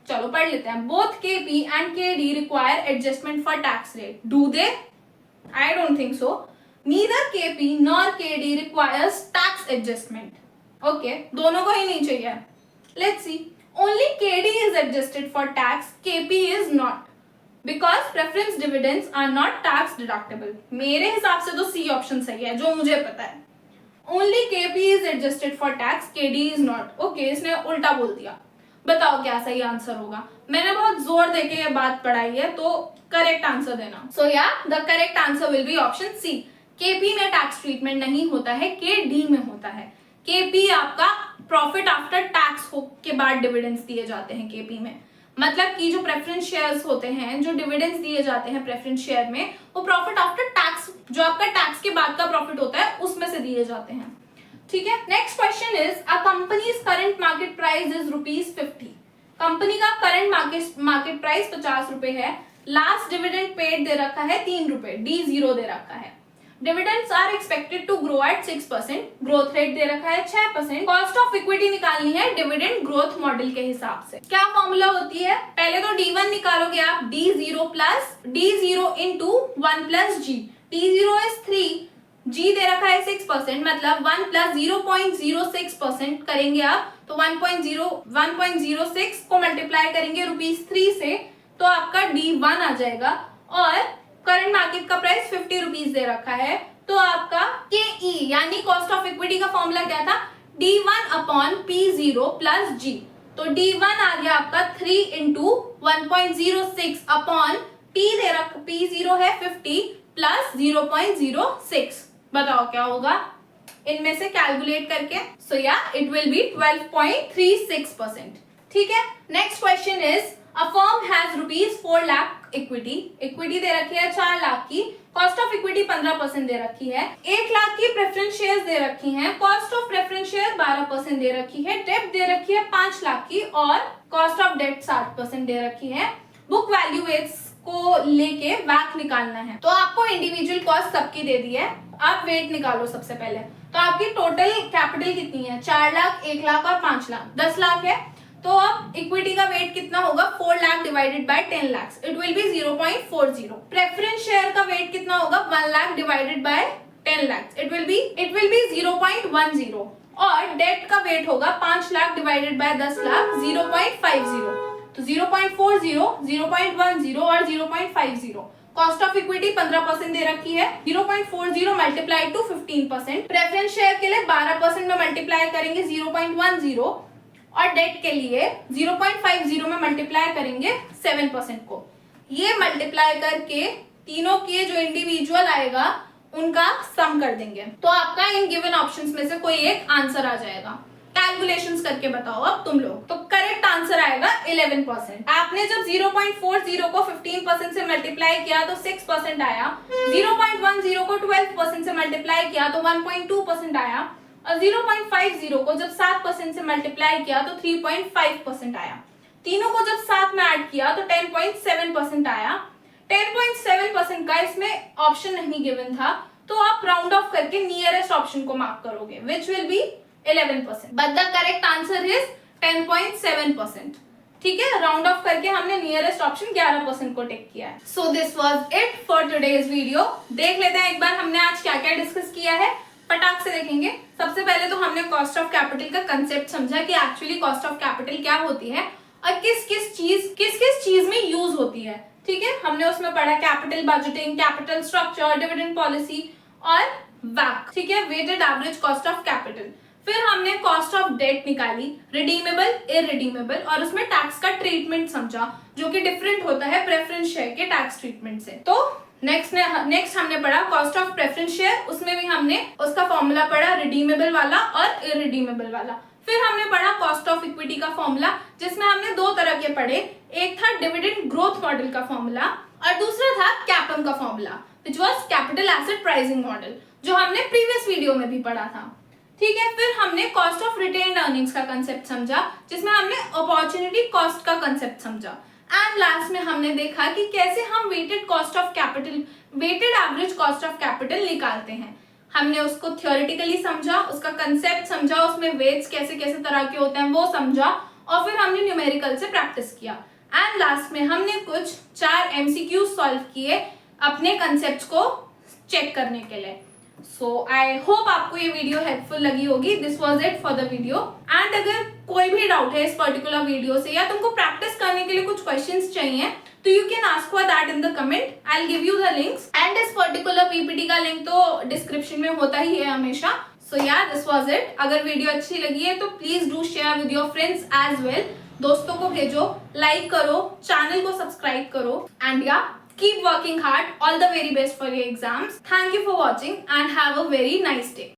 चलो पढ़ लेते हैं। Both KP and KD require adjustment for tax rate, do they? I don't think so. Neither KP nor KD requires tax adjustment. Okay, दोनों को ही नहीं चाहिए। Let's see. Only KD is adjusted for tax, KP is not, because preference dividends are not tax deductible. मेरे हिसाब से तो C option सही है, जो मुझे पता है। Only KP is adjusted for tax, KD is not. Okay, इसने उल्टा बोल दिया। बताओ क्या सही आंसर होगा। मैंने बहुत जोर देके ये बात पढ़ाई है, तो करेक्ट आंसर देना। So yeah the correct answer will be option C. KP में टैक्स ट्रीटमेंट नहीं होता है, केडी में होता है। केपी आपका प्रॉफिट आफ्टर टैक्स के बाद डिविडेंड्स दिए जाते हैं केपी में। मतलब कि जो प्रेफरेंस शेयर्स होते हैं, जो डिविडेंड्स दिए जाते हैं प्रेफरेंस शेयर में, वो प्रॉफिट आफ्टर टैक्स, जो आपका टैक्स के बाद का प्रॉफिट होता है, उसमें से दिए जाते हैं। ठीक है। Next question is a companies current market price is ₹50। Company का करंट मार्केट प्राइस ₹50 है। लास्ट डिविडेंड पेड दे रखा है ₹3, D0 दे रखा है। Dividends are expected to grow at 6%, growth rate दे रखा है 6%। कॉस्ट ऑफ इक्विटी निकालनी है डिविडेंड ग्रोथ मॉडल के हिसाब से। क्या फॉर्मूला होती है, पहले तो D1 निकालोगे आप, D0 into 1 + G। D0 is 3, G दे रखा है 6%, मतलब 1 + 0.06% करेंगे आप, तो 1.06 को मल्टीप्लाई करेंगे ₹3 से, तो आपका D1 आ जाएगा। और करंट मार्केट का प्राइस ₹50 दे रखा है, तो आपका KE यानी कॉस्ट ऑफ इक्विटी का फॉर्मूला क्या था, D1 अपॉन P0 + G। तो D1 आ गया आपका 3 इंटू 1.06 अपॉन P0 है 50 प्लस 0.06। बताओ क्या होगा इनमें से कैलकुलेट करके। सो या इट विल बी 12.36%। ठीक है। Next question is a firm has ₹4 lakh equity. Equity दे रखी है 4 लाख की, कॉस्ट ऑफ इक्विटी 15% दे रखी है। 1 लाख की प्रेफरेंस शेयर्स दे रखी हैं, कॉस्ट ऑफ प्रेफरेंस शेयर 12% दे रखी है। डेट दे रखी है 5 लाख की और कॉस्ट ऑफ डेट 60% दे रखी है। बुक वैल्यू को लेके वैट निकालना है, तो आपको इंडिविजुअल कॉस्ट सबकी दे दी है। आप वेट निकालो सबसे पहले। तो आपकी टोटल कैपिटल कितनी है, 4 लाख, 1 लाख और 5 लाख, 10 लाख है। तो अब इक्विटी का वेट कितना होगा, 4 lakh divided by 10 lakh, it will B 0.40। Preference share का वेट कितना होगा, 1 lakh divided by 10 lakh, it will B 0.10। और डेट का वेट होगा 5 लाख डिवाइडेड बाय 10 लाख, 0.50। तो 0.40, 0.10 और 0.50। कॉस्ट ऑफ इक्विटी 15% दे रखी है, 0.40 मल्टीप्लाई टू 15%। प्रेफरेंस शेयर के लिए 12% में मल्टीप्लाई करेंगे 0.10 और डेट के लिए 0.50 में मल्टीप्लाई करेंगे 7% को। ये मल्टीप्लाई करके तीनों के जो इंडिविजुअल आएगा उनका सम कर देंगे, तो आपका इन गिवन ऑप्शंस में से कोई एक आंसर आ जाएगा। कैलकुलेशंस करके बताओ अब तुम लोग। तो करेक्ट आंसर आएगा 11%। आपने जब 0.40 को 15% से मल्टीप्लाई किया तो 6% आया, 0.10 को 12% से मल्टीप्लाई किया तो 1.2% आया, और 0.50 को जब 7% से मल्टीप्लाई किया तो 3.5% आया। तीनों को जब साथ में ऐड किया तो 10.7% आया। 10.7% का इसमें ऑप्शन नहीं गिवन था, तो आप राउंड ऑफ करके नियरेस्ट ऑप्शन को मार्क करोगे, which will be 11%, but the correct answer is 10.7%। ठीक है, राउंड ऑफ करके हमने नियरेस्ट ऑप्शन 11% को टिक किया है। So this was it for today's video. देख लेते हैं एक बार हमने आज क्या क्या डिस्कस किया है, फटाक से देखेंगे। सबसे पहले तो हमने कॉस्ट ऑफ कैपिटल का कंसेप्ट समझा कि एक्चुअली कॉस्ट ऑफ कैपिटल क्या होती है और किस किस चीज में यूज होती है। ठीक है, हमने उसमें पढ़ा capital budgeting, capital structure, dividend policy और वैक। ठीक है, weighted average cost of capital. फिर हमने कॉस्ट ऑफ डेट निकाली, रिडीमेबल, इररिडीमेबल, और उसमें टैक्स का ट्रीटमेंट समझा जो कि डिफरेंट होता है प्रेफरेंस शेयर के टैक्स ट्रीटमेंट से। तो नेक्स्ट हमने पढ़ा कॉस्ट ऑफ प्रेफरेंस शेयर, उसमें भी हमने उसका फॉर्मूला पढ़ा, रिडीमेबल वाला और इररिडीमेबल वाला। फिर हमने पढ़ा कॉस्ट ऑफ इक्विटी का फॉर्मूला, जिसमें हमने दो तरह के पढ़े, एक था डिविडेंड ग्रोथ मॉडल का फॉर्मूला और दूसरा था कैपम का formula, which was capital asset pricing model, जो हमने प्रीवियस वीडियो में भी पढ़ा था। ठीक है, फिर हमने कॉस्ट ऑफ रिटेन्ड अर्निंग्स का कंसेप्ट समझा, जिसमें हमने अपॉर्चुनिटी कॉस्ट का कंसेप्ट समझा। एंड लास्ट में हमने देखा कि कैसे हम weighted average cost of capital निकालते हैं। हमने उसको थियोरेटिकली समझा, उसका कंसेप्ट समझा, उसमें वेट्स कैसे कैसे तरह के होते हैं वो समझा, और फिर हमने न्यूमेरिकल से प्रैक्टिस किया। एंड लास्ट में हमने कुछ 4 MCQ सॉल्व किए अपने कंसेप्ट को चेक करने के लिए। सो आई होप आपको ये वीडियो हेल्पफुल लगी होगी। This was it for the video. And अगर कोई भी डाउट है इस पर्टिकुलर वीडियो से, या तुमको प्रैक्टिस करने के लिए कुछ क्वेश्चंस चाहिए, तो you can ask for that in the comment. I will give you the links, and इस पर्टिकुलर पीपीटी का लिंक तो डिस्क्रिप्शन में होता ही है हमेशा। So yeah this was it. अगर वीडियो अच्छी लगी है तो please do share with your friends as well. दोस्तों को भेजो, लाइक करो, चैनल को सब्सक्राइब करो, एंड या keep working hard. All the very best for your exams. Thank you for watching and have a very nice day.